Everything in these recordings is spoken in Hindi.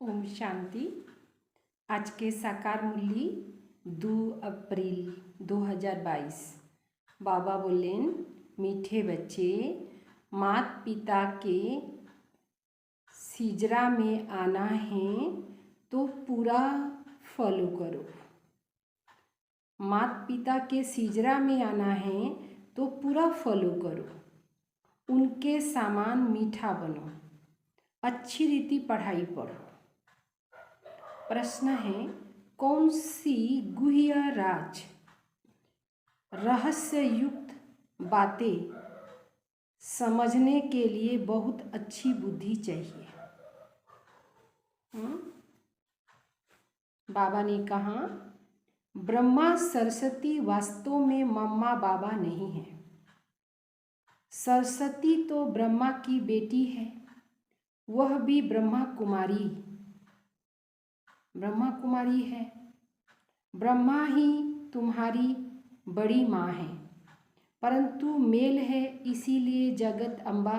ओम शांति। आज के साकार मूल्य 2 अप्रैल 2022। बाबा बोलें, मीठे बच्चे, माता पिता के सिजरा में आना है तो पूरा फॉलो करो। माता पिता के सिजरा में आना है तो पूरा फॉलो करो। उनके सामान मीठा बनो, अच्छी रीति पढ़ाई पढ़ो। प्रश्न है, कौन सी गुह्य राज रहस्य युक्त बातें समझने के लिए बहुत अच्छी बुद्धि चाहिए? बाबा ने कहा, ब्रह्मा सरस्वती वास्तव में मम्मा बाबा नहीं है। सरस्वती तो ब्रह्मा की बेटी है, वह भी ब्रह्मा कुमारी है। ब्रह्मा ही तुम्हारी बड़ी माँ है, परंतु मेल है, इसीलिए जगत अम्बा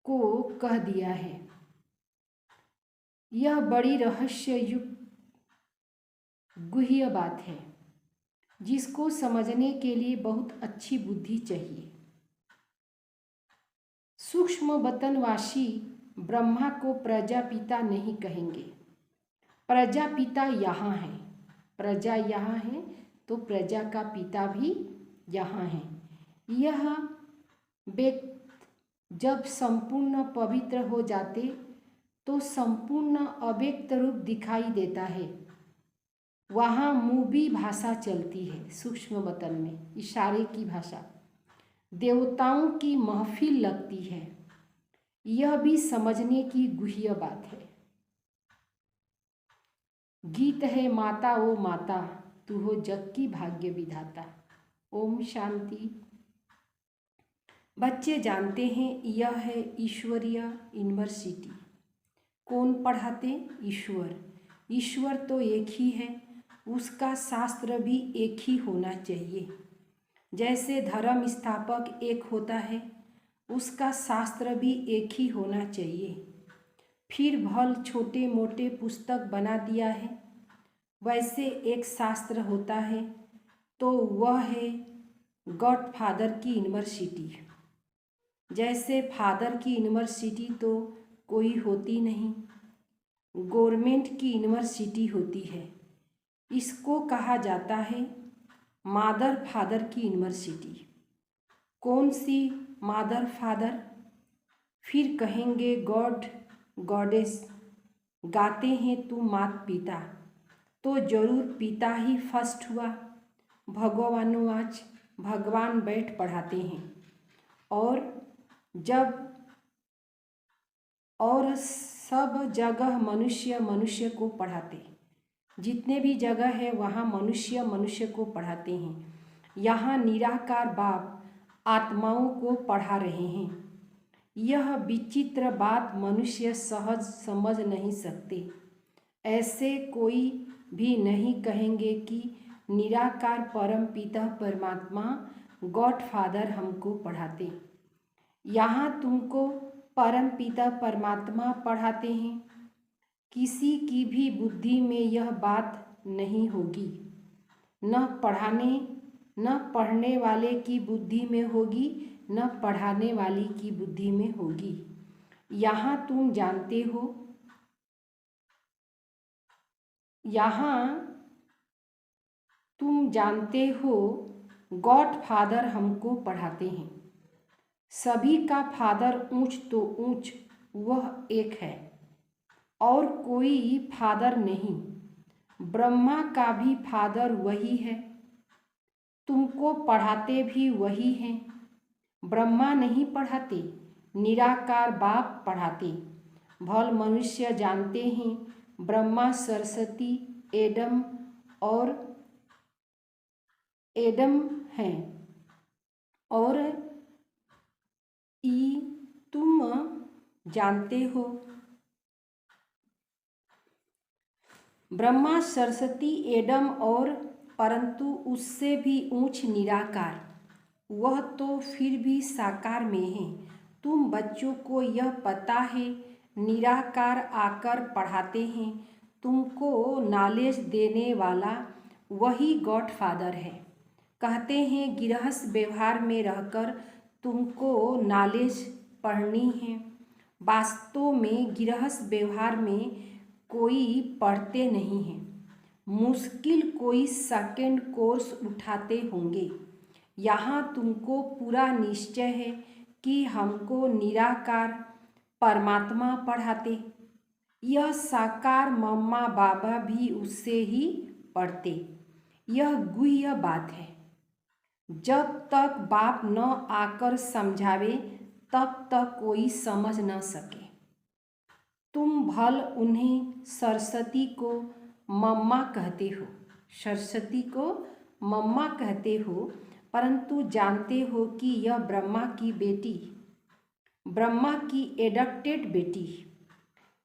को कह दिया है। यह बड़ी रहस्य युक्त गुह्य बात है जिसको समझने के लिए बहुत अच्छी बुद्धि चाहिए। सूक्ष्म वतनवासी ब्रह्मा को प्रजापिता नहीं कहेंगे। प्रजापिता यहाँ है, प्रजा यहाँ है तो प्रजा का पिता भी यहाँ है। यह व्यक्ति जब संपूर्ण पवित्र हो जाते तो संपूर्ण अव्यक्त रूप दिखाई देता है। वहाँ मूवी भाषा चलती है, सूक्ष्म वतन में इशारे की भाषा। देवताओं की महफिल लगती है। यह भी समझने की गुह्य बात है। गीत है, माता ओ माता, तू हो जग की भाग्य विधाता। ओम शांति। बच्चे जानते हैं यह है ईश्वरीय यूनिवर्सिटी। कौन पढ़ाते? ईश्वर। ईश्वर तो एक ही है, उसका शास्त्र भी एक ही होना चाहिए। जैसे धर्म स्थापक एक होता है, उसका शास्त्र भी एक ही होना चाहिए। फिर भल छोटे मोटे पुस्तक बना दिया है, वैसे एक शास्त्र होता है, तो वह है गॉड फादर की यूनिवर्सिटी। जैसे फादर की यूनिवर्सिटी तो कोई होती नहीं, गवर्नमेंट की यूनिवर्सिटी होती है। इसको कहा जाता है मादर फादर की यूनिवर्सिटी। कौन सी मादर फादर? फिर कहेंगे गॉड गॉडेस। गाते हैं तू मात पिता, तो जरूर पिता ही फर्स्ट हुआ। भगवानुवाच, भगवान बैठ पढ़ाते हैं। और सब जगह मनुष्य को पढ़ाते। जितने भी जगह है वहाँ मनुष्य को पढ़ाते हैं। यहाँ निराकार बाप आत्माओं को पढ़ा रहे हैं। यह विचित्र बात मनुष्य सहज समझ नहीं सकते। ऐसे कोई भी नहीं कहेंगे कि निराकार परम पिता परमात्मा गॉड फादर हमको पढ़ाते। यहाँ तुमको परम पिता परमात्मा पढ़ाते हैं। किसी की भी बुद्धि में यह बात नहीं होगी। न पढ़ने वाले की बुद्धि में होगी, न पढ़ाने वाली की बुद्धि में होगी। यहाँ तुम जानते हो गॉड फादर हमको पढ़ाते हैं। सभी का फादर ऊंच तो ऊंच वह एक है, और कोई फादर नहीं। ब्रह्मा का भी फादर वही है, तुमको पढ़ाते भी वही हैं। ब्रह्मा नहीं पढ़ाते, निराकार बाप पढ़ाते। भल मनुष्य जानते हैं ब्रह्मा सरस्वती एडम हैं, और तुम जानते हो ब्रह्मा सरस्वती एडम और परंतु उससे भी ऊंच निराकार, वह तो फिर भी साकार में है। तुम बच्चों को यह पता है निराकार आकर पढ़ाते हैं। तुमको नॉलेज देने वाला वही गॉडफादर है। कहते हैं गृहस्थ व्यवहार में रहकर तुमको नॉलेज पढ़नी है। वास्तव में गृहस्थ व्यवहार में कोई पढ़ते नहीं हैं। मुश्किल कोई सेकेंड कोर्स उठाते होंगे। यहाँ तुमको पूरा निश्चय है कि हमको निराकार परमात्मा पढ़ाते। यह साकार मम्मा बाबा भी उससे ही पढ़ते। यह गुह्य बात है। जब तक बाप न आकर समझावे तब तक कोई समझ न सके। तुम भल उन्हें सरस्वती को मम्मा कहते हो, सरस्वती को मम्मा कहते हो, परंतु जानते हो कि यह ब्रह्मा की बेटी, ब्रह्मा की एडॉप्टेड बेटी।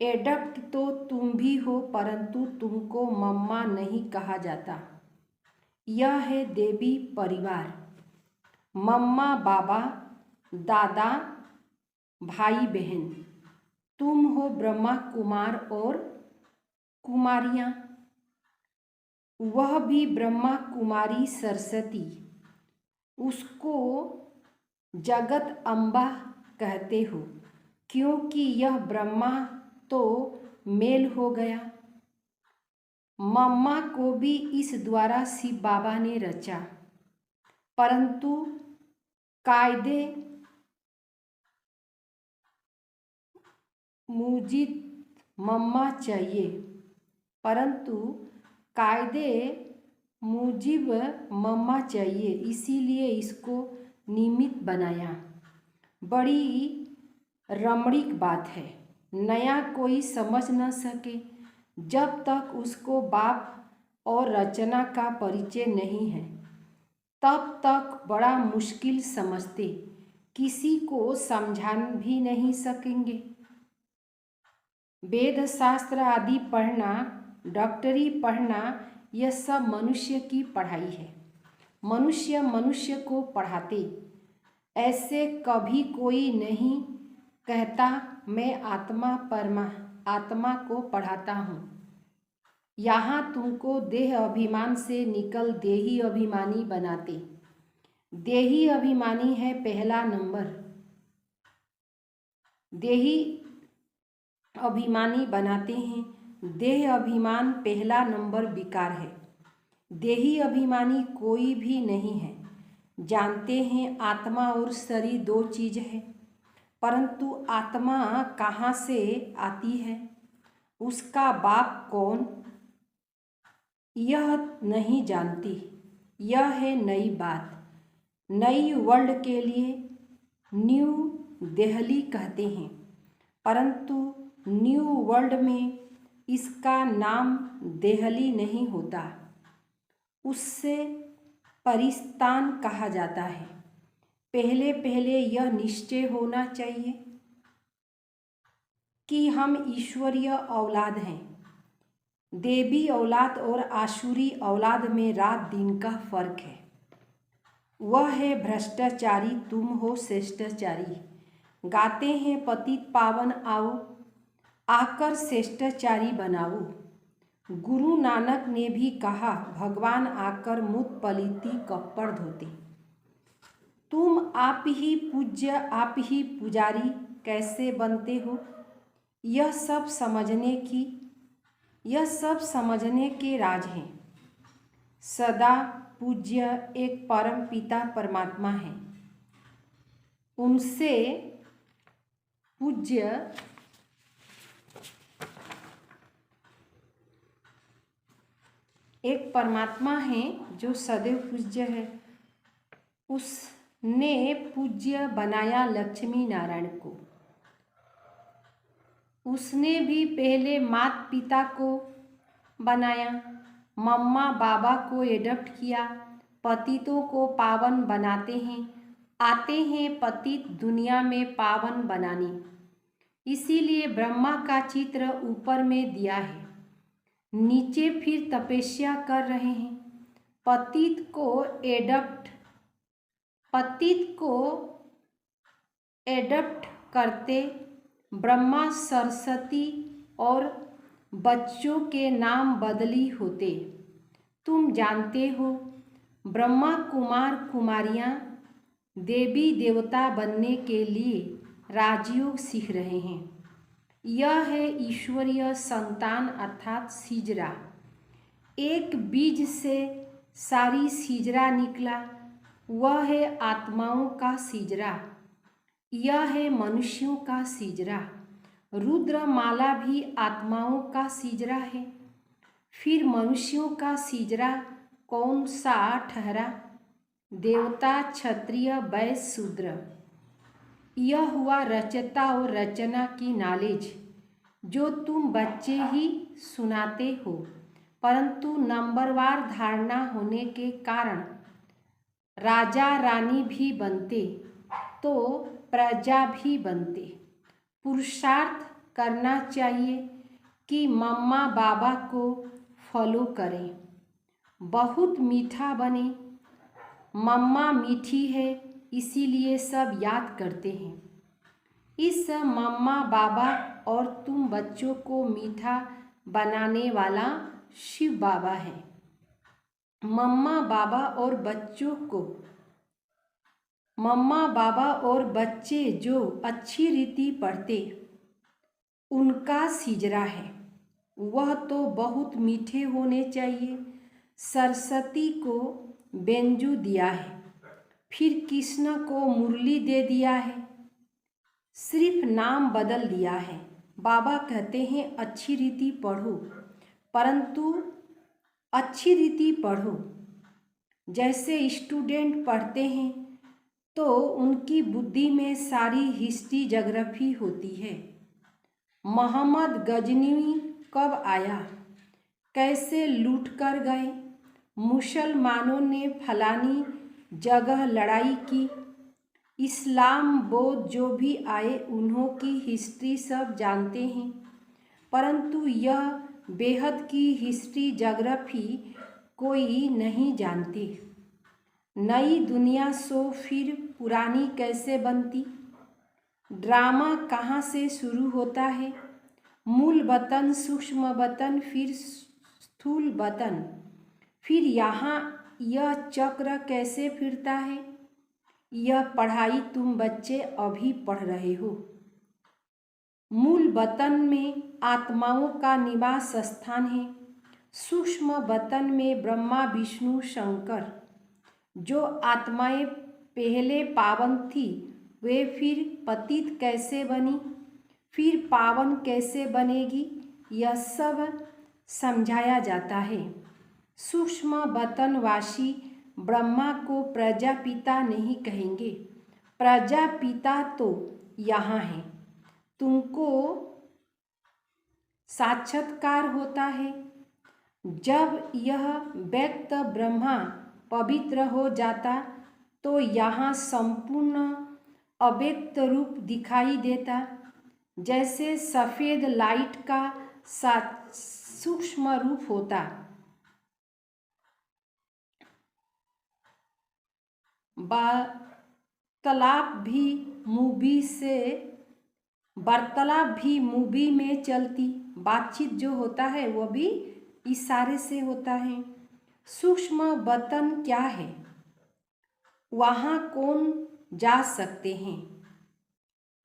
एडॉप्ट तो तुम भी हो, परंतु तुमको मम्मा नहीं कहा जाता। यह है देवी परिवार। मम्मा बाबा दादा भाई बहन। तुम हो ब्रह्मा कुमार और कुमारियाँ। वह भी ब्रह्मा कुमारी सरस्वती। उसको जगत अम्बा कहते हो, क्योंकि यह ब्रह्मा तो मेल हो गया। मम्मा को भी इस द्वारा शिव बाबा ने रचा, परंतु कायदे मुजिब मम्मा चाहिए, परंतु कायदे मुजिब मम्मा चाहिए, इसीलिए इसको निमित्त बनाया। बड़ी रमणीक बात है। नया कोई समझ न सके जब तक उसको बाप और रचना का परिचय नहीं है, तब तक बड़ा मुश्किल समझते, किसी को समझा भी नहीं सकेंगे। वेद शास्त्र आदि पढ़ना, डॉक्टरी पढ़ना, यह सब मनुष्य की पढ़ाई है। मनुष्य मनुष्य को पढ़ाते। ऐसे कभी कोई नहीं कहता मैं आत्मा को पढ़ाता हूँ। यहाँ तुमको देह अभिमान से निकल देही अभिमानी बनाते। देही अभिमानी है पहला नंबर। देही अभिमानी बनाते हैं। देह अभिमान पहला नंबर विकार है। देही अभिमानी कोई भी नहीं है। जानते हैं आत्मा और शरीर दो चीज़ है, परंतु आत्मा कहाँ से आती है, उसका बाप कौन, यह नहीं जानती। यह है नई बात। नई वर्ल्ड के लिए न्यू दिल्ली कहते हैं, परंतु न्यू वर्ल्ड में इसका नाम दिल्ली नहीं होता, उससे परिस्तान कहा जाता है। पहले पहले यह निश्चय होना चाहिए कि हम ईश्वरीय औलाद हैं। देवी औलाद और आसुरी औलाद में रात दिन का फर्क है। वह है भ्रष्टाचारी, तुम हो श्रेष्ठाचारी। गाते हैं पतित पावन आओ, आकर श्रेष्ठाचारी बनाओ। गुरु नानक ने भी कहा भगवान आकर मुत पलीती कपड़ धोते। तुम आप ही पूज्य, आप ही पुजारी कैसे बनते हो, यह सब समझने के राज हैं। सदा पूज्य एक परम पिता परमात्मा है। उनसे पूज्य एक परमात्मा है जो सदैव पूज्य है। उसने पूज्य बनाया लक्ष्मी नारायण को। उसने भी पहले माता पिता को बनाया, मम्मा बाबा को एडॉप्ट किया। पतितों को पावन बनाते हैं। आते हैं पतित दुनिया में पावन बनाने। इसीलिए ब्रह्मा का चित्र ऊपर में दिया है, नीचे फिर तपस्या कर रहे हैं। पतित को एडॉप्ट करते ब्रह्मा सरस्वती और बच्चों के नाम बदली होते। तुम जानते हो ब्रह्मा कुमार कुमारियाँ देवी देवता बनने के लिए राजयोग सीख रहे हैं। यह है ईश्वरीय संतान अर्थात सिजरा। एक बीज से सारी सिजरा निकला, वह है आत्माओं का सिजरा। यह है मनुष्यों का सिजरा। रुद्रमाला भी आत्माओं का सिजरा है। फिर मनुष्यों का सिजरा कौन सा ठहरा? देवता, क्षत्रिय, वैश्य, शूद्र। यह हुआ रचता और रचना की नॉलेज जो तुम बच्चे ही सुनाते हो, परंतु नंबरवार धारणा होने के कारण राजा रानी भी बनते तो प्रजा भी बनते। पुरुषार्थ करना चाहिए कि मम्मा बाबा को फॉलो करें, बहुत मीठा बने। मम्मा मीठी है इसीलिए सब याद करते हैं। इस मम्मा बाबा और तुम बच्चों को मीठा बनाने वाला शिव बाबा है। मम्मा बाबा और बच्चे जो अच्छी रीति पढ़ते उनका सिजरा है, वह तो बहुत मीठे होने चाहिए। सरस्वती को बेंजू दिया है, फिर कृष्ण को मुरली दे दिया है, सिर्फ नाम बदल दिया है। बाबा कहते हैं अच्छी रीति पढ़ो, परंतु अच्छी रीति पढ़ो। जैसे स्टूडेंट पढ़ते हैं तो उनकी बुद्धि में सारी हिस्ट्री ज्योग्राफी होती है। मोहम्मद गजनवी कब आया, कैसे लूट कर गए, मुसलमानों ने फलानी जगह लड़ाई की, इस्लाम बौद्ध जो भी आए उन्हों की हिस्ट्री सब जानते हैं, परंतु यह बेहद की हिस्ट्री ज्योग्राफी कोई नहीं जानते। नई दुनिया सो फिर पुरानी कैसे बनती? ड्रामा कहाँ से शुरू होता है? मूल वतन, सूक्ष्म वतन, फिर स्थूल वतन, फिर यहाँ यह चक्र कैसे फिरता है? यह पढ़ाई तुम बच्चे अभी पढ़ रहे हो। मूल वतन में आत्माओं का निवास स्थान है। सूक्ष्म वतन में ब्रह्मा विष्णु शंकर। जो आत्माएं पहले पावन थी वे फिर पतित कैसे बनी, फिर पावन कैसे बनेगी, यह सब समझाया जाता है। सूक्ष्म वतनवासी ब्रह्मा को प्रजापिता नहीं कहेंगे। प्रजापिता तो यहाँ है। तुमको साक्षात्कार होता है जब यह व्यक्त ब्रह्मा पवित्र हो जाता तो यहाँ संपूर्ण अव्यक्त रूप दिखाई देता। जैसे सफ़ेद लाइट का सूक्ष्म रूप होता। वार्तालाप भी मूवी में चलती। बातचीत जो होता है वह भी इशारे से होता है। सूक्ष्म वतन क्या है? वहाँ कौन जा सकते हैं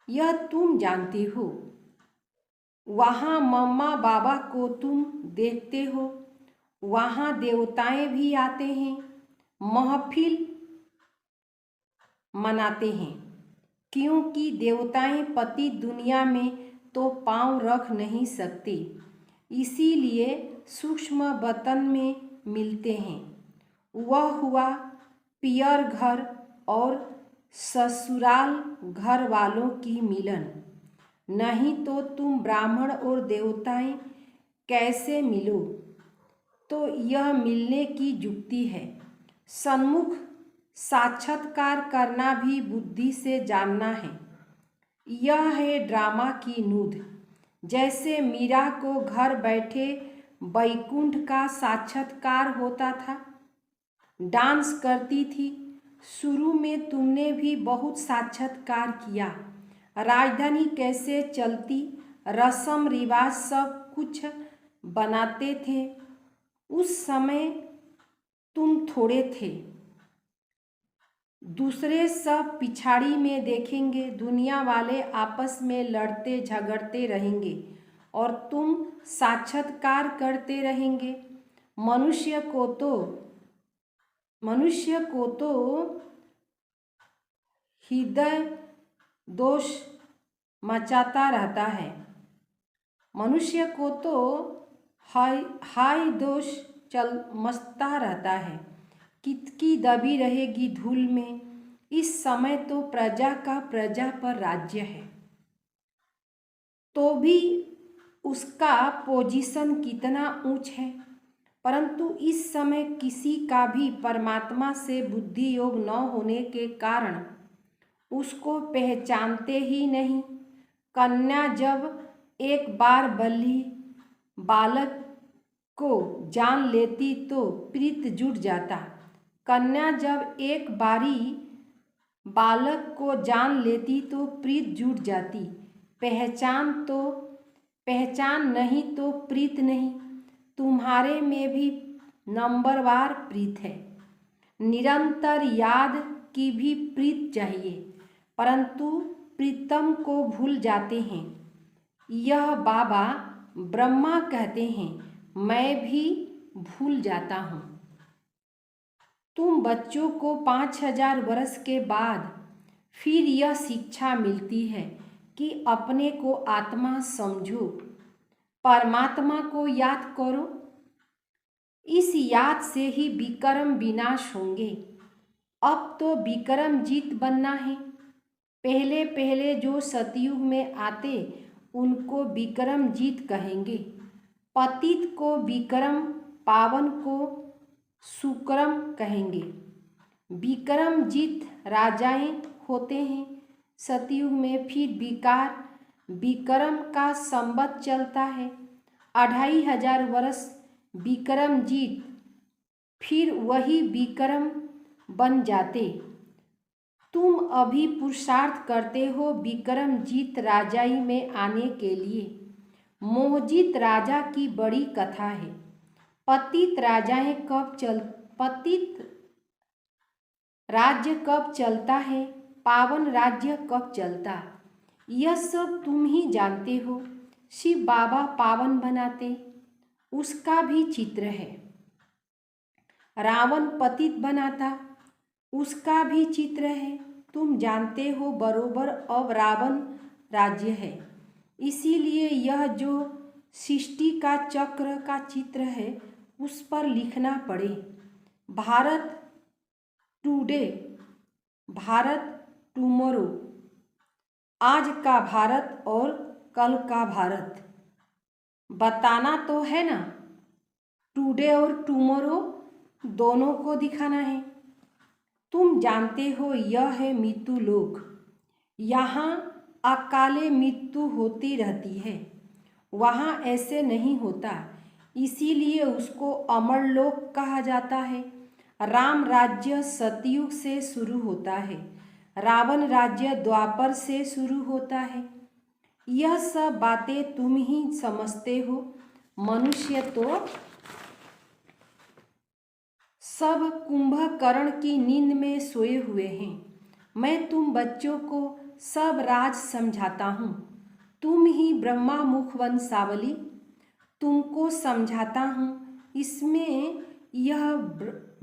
यह तुम जानते हो। वहाँ मम्मा बाबा को तुम देखते हो। वहाँ देवताएं भी आते हैं, महफिल मनाते हैं, क्योंकि देवताएं पति दुनिया में तो पांव रख नहीं सकते, इसीलिए सूक्ष्म वतन में मिलते हैं। वह हुआ पियर घर और ससुराल घर वालों की मिलन। नहीं तो तुम ब्राह्मण और देवताएं कैसे मिलो? तो यह मिलने की युक्ति है। सन्मुख साक्षात्कार करना भी बुद्धि से जानना है। यह है ड्रामा की नूद। जैसे मीरा को घर बैठे वैकुंठ का साक्षात्कार होता था, डांस करती थी। शुरू में तुमने भी बहुत साक्षात्कार किया, राजधानी कैसे चलती, रस्म रिवाज सब कुछ बनाते थे। उस समय तुम थोड़े थे, दूसरे सब पिछाड़ी में देखेंगे। दुनिया वाले आपस में लड़ते झगड़ते रहेंगे और तुम साक्षात्कार करते रहेंगे। मनुष्य को तो हृदय दोष मचाता रहता है। मनुष्य को तो हाय दोष मचता रहता है। कितकी दबी रहेगी धूल में। इस समय तो प्रजा का प्रजा पर राज्य है, तो भी उसका पोजीशन कितना ऊंच है। परंतु इस समय किसी का भी परमात्मा से बुद्धि योग न होने के कारण उसको पहचानते ही नहीं। कन्या जब एक बार बालक को जान लेती तो प्रीत जुट जाता। कन्या जब एक बारी बालक को जान लेती तो प्रीत जुट जाती। पहचान नहीं तो प्रीत नहीं। तुम्हारे में भी नंबरवार प्रीत है। निरंतर याद की भी प्रीत चाहिए, परंतु प्रीतम को भूल जाते हैं। यह बाबा ब्रह्मा कहते हैं, मैं भी भूल जाता हूँ। तुम बच्चों को 5000 वर्ष के बाद फिर यह शिक्षा मिलती है कि अपने को आत्मा समझो, परमात्मा को याद करो। इस याद से ही विक्रम विनाश होंगे। अब तो विक्रम जीत बनना है। पहले पहले जो सतयुग में आते उनको विक्रम जीत कहेंगे। पतित को विक्रम, पावन को सुक्रम कहेंगे। विक्रम जीत राजाएं होते हैं। सतयुग में फिर विक्रम का संवत चलता है। 2500 वर्ष विक्रम जीत, फिर वही विक्रम बन जाते। तुम अभी पुरुषार्थ करते हो विक्रम जीत राजाई में आने के लिए। मोहजित राजा की बड़ी कथा है। पतित राज्य कब चलता है, पावन राज्य कब चलता, यह सब तुम ही जानते हो। शिव बाबा पावन बनाते, उसका भी चित्र है। रावण पतित बनाता, उसका भी चित्र है। तुम जानते हो बरोबर अब रावण राज्य है। इसीलिए यह जो सृष्टि का चक्र का चित्र है उस पर लिखना पड़े। भारत टुडे, भारत टुमारो, आज का भारत और कल का भारत बताना तो है ना। टुडे और टुमारो दोनों को दिखाना है। तुम जानते हो यह है मृत्यु लोक। यहाँ अकाले मृत्यु होती रहती है, वहाँ ऐसे नहीं होता। इसीलिए उसको अमर लोक कहा जाता है। राम राज्य सतयुग से शुरू होता है, रावण राज्य द्वापर से शुरू होता है। यह सब बातें तुम ही समझते हो। मनुष्य तो सब कुंभकर्ण की नींद में सोए हुए हैं। मैं तुम बच्चों को सब राज समझाता हूँ। तुम ही ब्रह्मा मुख वंशावली, तुमको समझाता हूँ। इसमें यह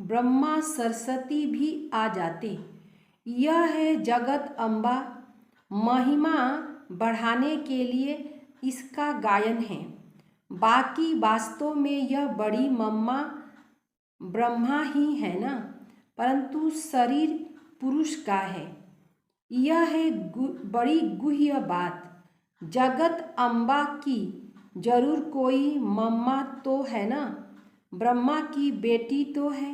ब्रह्मा सरस्वती भी आ जाते। यह है जगत अम्बा। महिमा बढ़ाने के लिए इसका गायन है। बाकी वास्तव में यह बड़ी मम्मा ब्रह्मा ही है ना, परंतु शरीर पुरुष का है। यह है बड़ी गुह्य बात। जगत अम्बा की जरूर कोई मम्मा तो है ना। ब्रह्मा की बेटी तो है,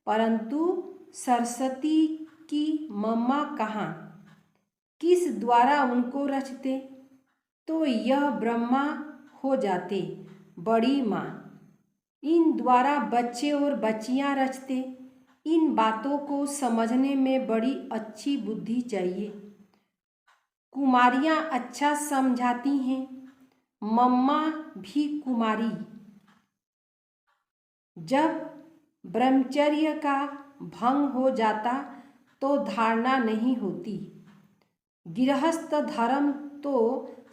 परंतु सरस्वती की मम्मा कहाँ, किस द्वारा उनको रचते, तो यह ब्रह्मा हो जाते बड़ी माँ। इन द्वारा बच्चे और बच्चियाँ रचते। इन बातों को समझने में बड़ी अच्छी बुद्धि चाहिए। कुमारियाँ अच्छा समझाती हैं, मम्मा भी कुमारी। जब ब्रह्मचर्य का भंग हो जाता तो धारणा नहीं होती। गृहस्थ धर्म तो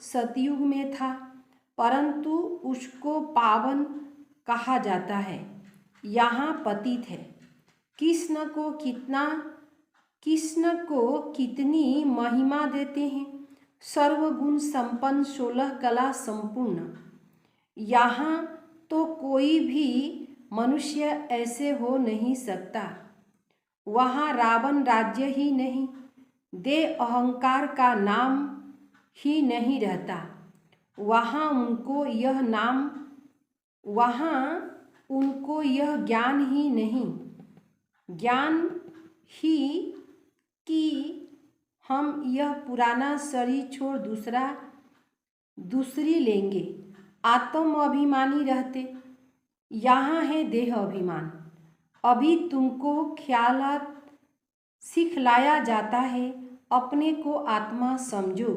सतयुग में था, परंतु उसको पावन कहा जाता है। यहाँ पतित है। कृष्ण को कितनी महिमा देते हैं। सर्वगुण संपन्न 16 कला संपूर्ण। यहाँ तो कोई भी मनुष्य ऐसे हो नहीं सकता। वहाँ रावण राज्य ही नहीं, देह अहंकार का नाम ही नहीं रहता। वहाँ उनको यह ज्ञान ही नहीं, ज्ञान ही कि हम यह पुराना शरीर छोड़ दूसरी लेंगे। आत्म अभिमानी रहते, यहाँ है देह अभिमान। अभी तुमको ख्यालात सिखलाया जाता है, अपने को आत्मा समझो।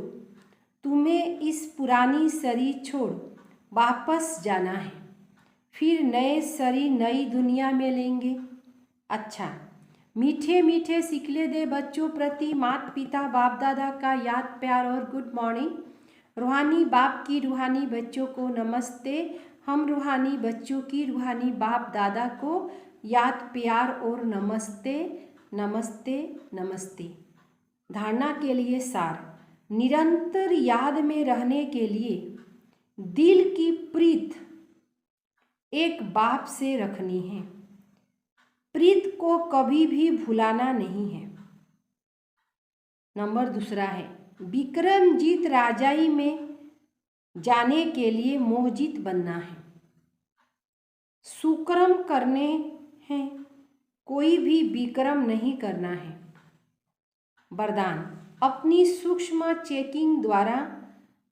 तुम्हें इस पुरानी शरीर छोड़ वापस जाना है, फिर नए शरीर नई दुनिया में लेंगे। अच्छा, मीठे मीठे सिखले दे बच्चों प्रति माता पिता बाप दादा का याद प्यार और गुड मॉर्निंग। रूहानी बाप की रूहानी बच्चों को नमस्ते। हम रूहानी बच्चों की रूहानी बाप दादा को याद प्यार और नमस्ते नमस्ते नमस्ते। धारणा के लिए सार। निरंतर याद में रहने के लिए दिल की प्रीत एक बाप से रखनी है। प्रीत को कभी भी भुलाना नहीं है। नंबर दूसरा है, विक्रमजीत राजाई में जाने के लिए मोहजित बनना है। सुकर्म करने हैं, कोई भी विक्रम नहीं करना है। वरदान, अपनी सूक्ष्म चेकिंग द्वारा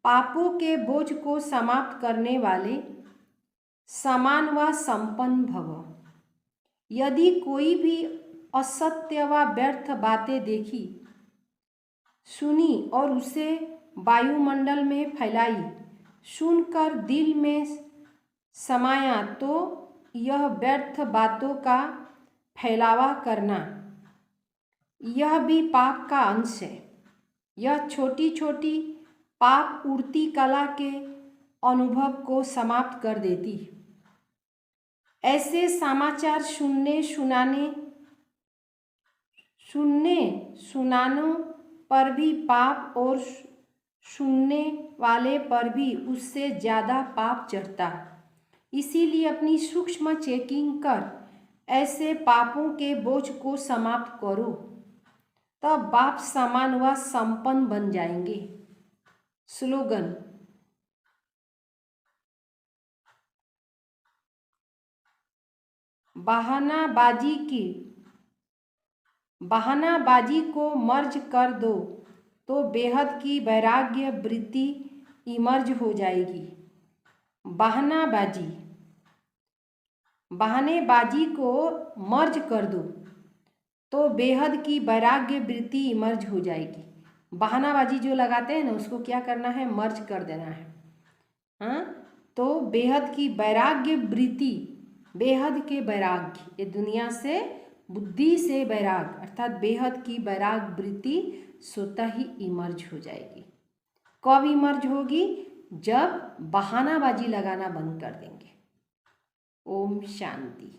पापों के बोझ को समाप्त करने वाले समान व संपन्न भव। यदि कोई भी असत्य व व्यर्थ बातें देखी, सुनी और उसे वायुमंडल में फैलाई, सुनकर दिल में समाया, तो यह व्यर्थ बातों का फैलावा करना यह भी पाप का अंश है। यह छोटी छोटी पाप उड़ती कला के अनुभव को समाप्त कर देती। ऐसे समाचार सुनने सुनानों पर भी पाप और सुनने वाले पर भी उससे ज़्यादा पाप चढ़ता। इसीलिए अपनी सूक्ष्म चेकिंग कर ऐसे पापों के बोझ को समाप्त करो, तब बाप समान व संपन्न बन जाएंगे। स्लोगन, बहानाबाजी को मर्ज कर दो तो बेहद की वैराग्य वृत्ति इमर्ज हो जाएगी। बहानेबाजी को मर्ज कर दो तो बेहद की वैराग्य वृत्ति इमर्ज हो जाएगी। बहानाबाजी जो लगाते हैं ना, उसको क्या करना है, मर्ज कर देना है। हाँ, तो बेहद की वैराग्य वृत्ति, बेहद के वैराग्य, ये दुनिया से बुद्धि से वैराग अर्थात बेहद की वैराग वृत्ति स्वतः ही इमर्ज हो जाएगी। कब इमर्ज होगी? जब बहानाबाजी लगाना बंद कर देंगे। ओम शांति।